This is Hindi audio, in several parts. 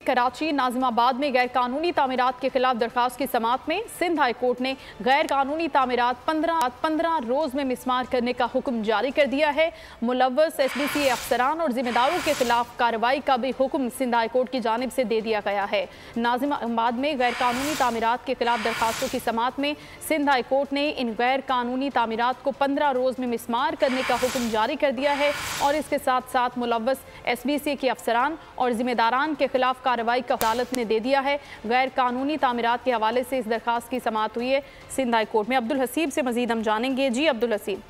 कराची नाजिमाबाद में गैर कानूनी तामीरात के खिलाफ दरखास्त की समाअत में सिंध हाई कोर्ट ने गैर कानूनी तामीरात 15 रोज में मिसमार करने का हुक्म जारी कर दिया है। मुलव्वस SBCA अफसरान और जिम्मेदारों के खिलाफ कार्रवाई का भी हुक्म सिंध हाई कोर्ट की जानिब से दे दिया गया है। नाजिमाबाद में गैर कानूनी तामीरात के खिलाफ दरखास्तों की समाअत में सिंध हाई कोर्ट ने इन गैर कानूनी तामीरात को 15 रोज में मिसमार करने का हुक्म जारी कर दिया है और इसके साथ साथ मुलव्वस SBCA के अफसरान और जिम्मेदारान के खिलाफ कार्रवाई का अदालत ने दे दिया है। गैर कानूनी तामीरात के हवाले से इस दरखास्त की समाअत हुई है सिंध हाई कोर्ट में। अब्दुल हसीब से मजीद हम जानेंगे। जी अब्दुल हसीब।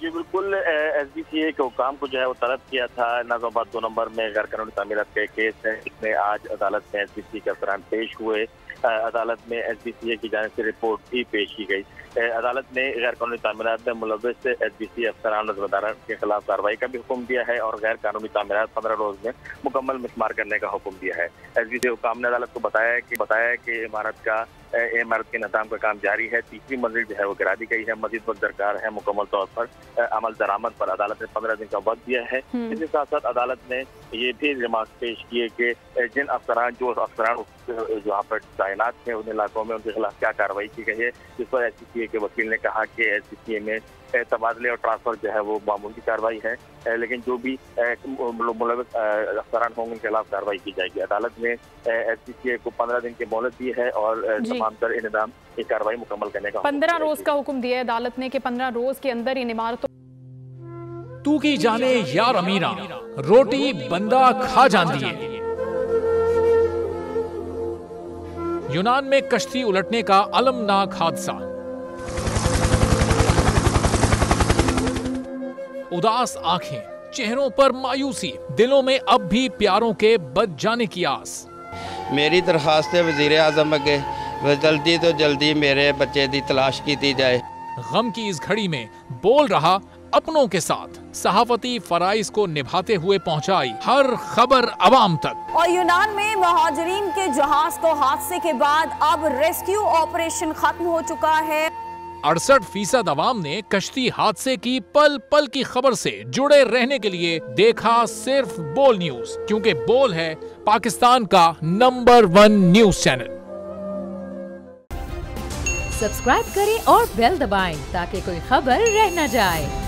जी बिल्कुल, SBCA के हुकाम को जो है वो तलब किया था। नाजिमाबाद 2 नंबर में गैर कानूनी तामीरात का एक केस है, इसमें आज अदालत में SBCA के अफसरान पेश हुए। अदालत में SBCA की जानिब से रिपोर्ट भी पेश की गई। अदालत ने गैर कानूनी तामीरात में मुलव्वस SBCA अफसरान और जिम्मेदारान के खिलाफ कार्रवाई का भी हुक्म दिया है और गैर कानूनी तामीरात 15 रोज में मुकम्मल मिसमार करने का हुक्म दिया है। SBCA हुकाम ने अदालत को बताया कि इमारत के निज़ाम का काम जारी है। तीसरी मंजिल जो है वो गिरा दी गई है। मजीद वक्त दरकार है मुकम्मल तौर पर अमल दरामद पर अदालत ने 15 दिन का वक्त दिया है। इसके साथ साथ अदालत ने ये भी रिमार्क पेश किए कि जिन अफसरान जहाँ पर तैनात थे उन इलाकों में उनके खिलाफ क्या कार्रवाई की गई है, जिस पर SBCA के वकील ने कहा कि SBCA में तबादले और ट्रांसफर जो है वो मामूली कार्रवाई है, लेकिन जो भी मुलव्वस अफसरान होंगे उनके खिलाफ कार्रवाई की जाएगी। अदालत ने SBCA को 15 दिन की मोहलत दी है और तमाम तर इंतजाम ये कार्रवाई मुकम्मल करने का 15 रोज का हुक्म दिया है अदालत ने कि 15 रोज के अंदर इन इमारतों तू की जाने यार अमीरा रोटी बंदा खा जाती है। यूनान में कश्ती उलटने का अलमनाक हादसा। उदास आंखें, चेहरों पर मायूसी, दिलों में अब भी प्यारों के बच जाने की आस। मेरी दरखास्त है वज़ीर आज़म अगे जल्दी तो जल्दी मेरे बच्चे की तलाश की जाए। गम की इस घड़ी में बोल रहा अपनों के साथ, सहाफती फराइज को निभाते हुए पहुंचाई हर खबर अवाम तक। और यूनान में मुहाजिरीन के जहाज को हादसे के बाद अब रेस्क्यू ऑपरेशन खत्म हो चुका है। 68% अवाम ने कश्ती हादसे की पल पल की खबर से जुड़े रहने के लिए देखा सिर्फ बोल न्यूज, क्योंकि बोल है पाकिस्तान का नंबर 1 न्यूज चैनल। सब्सक्राइब करें और बेल दबाएं ताकि कोई खबर रह न जाए।